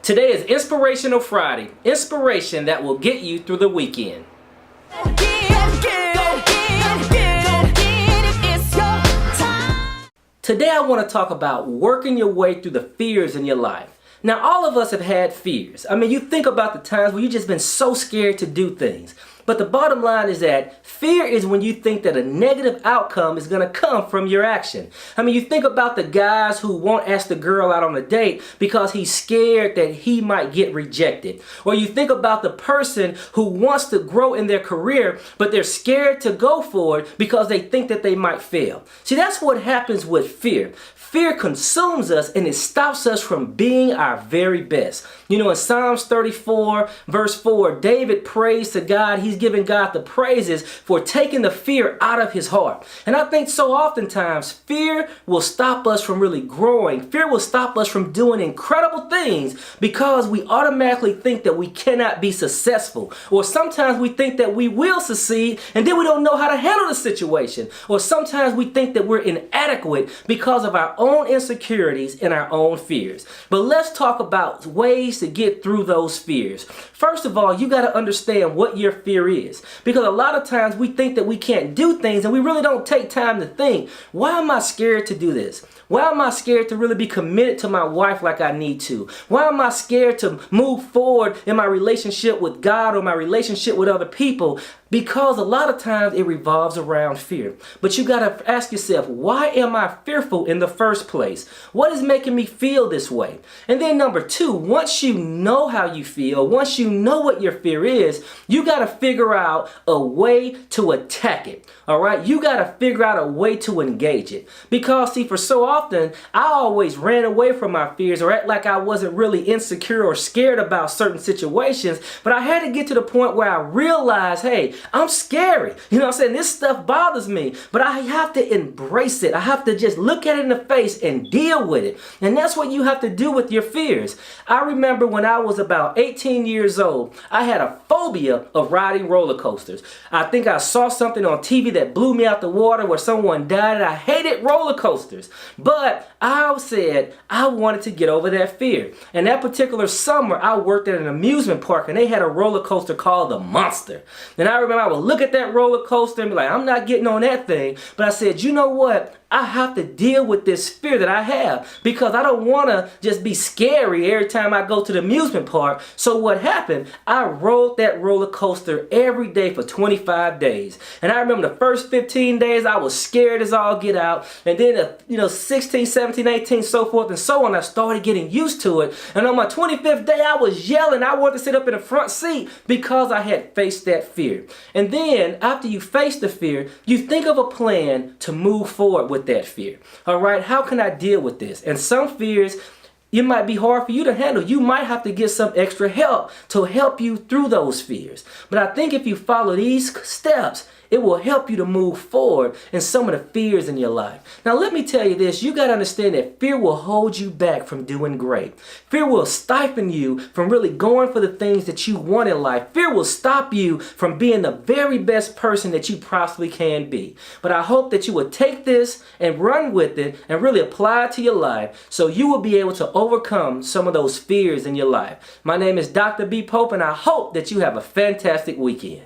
Today is Inspirational Friday. Inspiration that will get you through the weekend. Today I want to talk about working your way through the fears in your life. Now, all of us have had fears. I mean, you think about the times where you've just been so scared to do things. But the bottom line is that fear is when you think that a negative outcome is going to come from your action. I mean, you think about the guys who won't ask the girl out on a date because he's scared that he might get rejected. Or you think about the person who wants to grow in their career, but they're scared to go for it because they think that they might fail. See, that's what happens with fear. Fear consumes us and it stops us from being our very best. You know, in Psalms 34, verse 4, David prays to God. He's giving God the praises for taking the fear out of his heart. And I think so oftentimes fear will stop us from really growing. Fear will stop us from doing incredible things because we automatically think that we cannot be successful. Or sometimes we think that we will succeed and then we don't know how to handle the situation. Or sometimes we think that we're inadequate because of our own insecurities and our own fears. But let's talk about ways to get through those fears. First of all, you got to understand what your fear is. Because a lot of times we think that we can't do things and we really don't take time to think, why am I scared to do this? Why am I scared to really be committed to my wife like I need to? Why am I scared to move forward in my relationship with God or my relationship with other people? Because a lot of times it revolves around fear. But you got to ask yourself, why am I fearful in the first place? What is making me feel this way? And then number two, once you know how you feel, once you know what your fear is, you got to figure out a way to attack it. All right? You got to figure out a way to engage it. Because see, for so often, I always ran away from my fears or act like I wasn't really insecure or scared about certain situations. But I had to get to the point where I realized, hey, I'm scary. You know what I'm saying? This stuff bothers me, but I have to embrace it. I have to just look at it in the face and deal with it. And that's what you have to do with your fears. I remember when I was about 18 years old, I had a phobia of riding roller coasters. I think I saw something on TV that blew me out the water where someone died, and I hated roller coasters. But I said I wanted to get over that fear. And that particular summer, I worked at an amusement park, and they had a roller coaster called the Monster. And I remember I would look at that roller coaster and be like, I'm not getting on that thing. But I said, you know what? I have to deal with this fear that I have because I don't want to just be scary every time I go to the amusement park. So what happened? I rode that roller coaster every day for 25 days. And I remember the first 15 days I was scared as all get out. And then 16, 17, 18, so forth and so on, I started getting used to it. And on my 25th day I was yelling. I wanted to sit up in the front seat because I had faced that fear. And then after you face the fear, you think of a plan to move forward with that fear. All right, how can I deal with this? And some fears, it might be hard for you to handle. You might have to get some extra help to help you through those fears. But I think if you follow these steps, it will help you to move forward in some of the fears in your life. Now, let me tell you this. You got to understand that fear will hold you back from doing great. Fear will stifle you from really going for the things that you want in life. Fear will stop you from being the very best person that you possibly can be. But I hope that you will take this and run with it and really apply it to your life so you will be able to overcome some of those fears in your life. My name is Dr. B. Pope, and I hope that you have a fantastic weekend.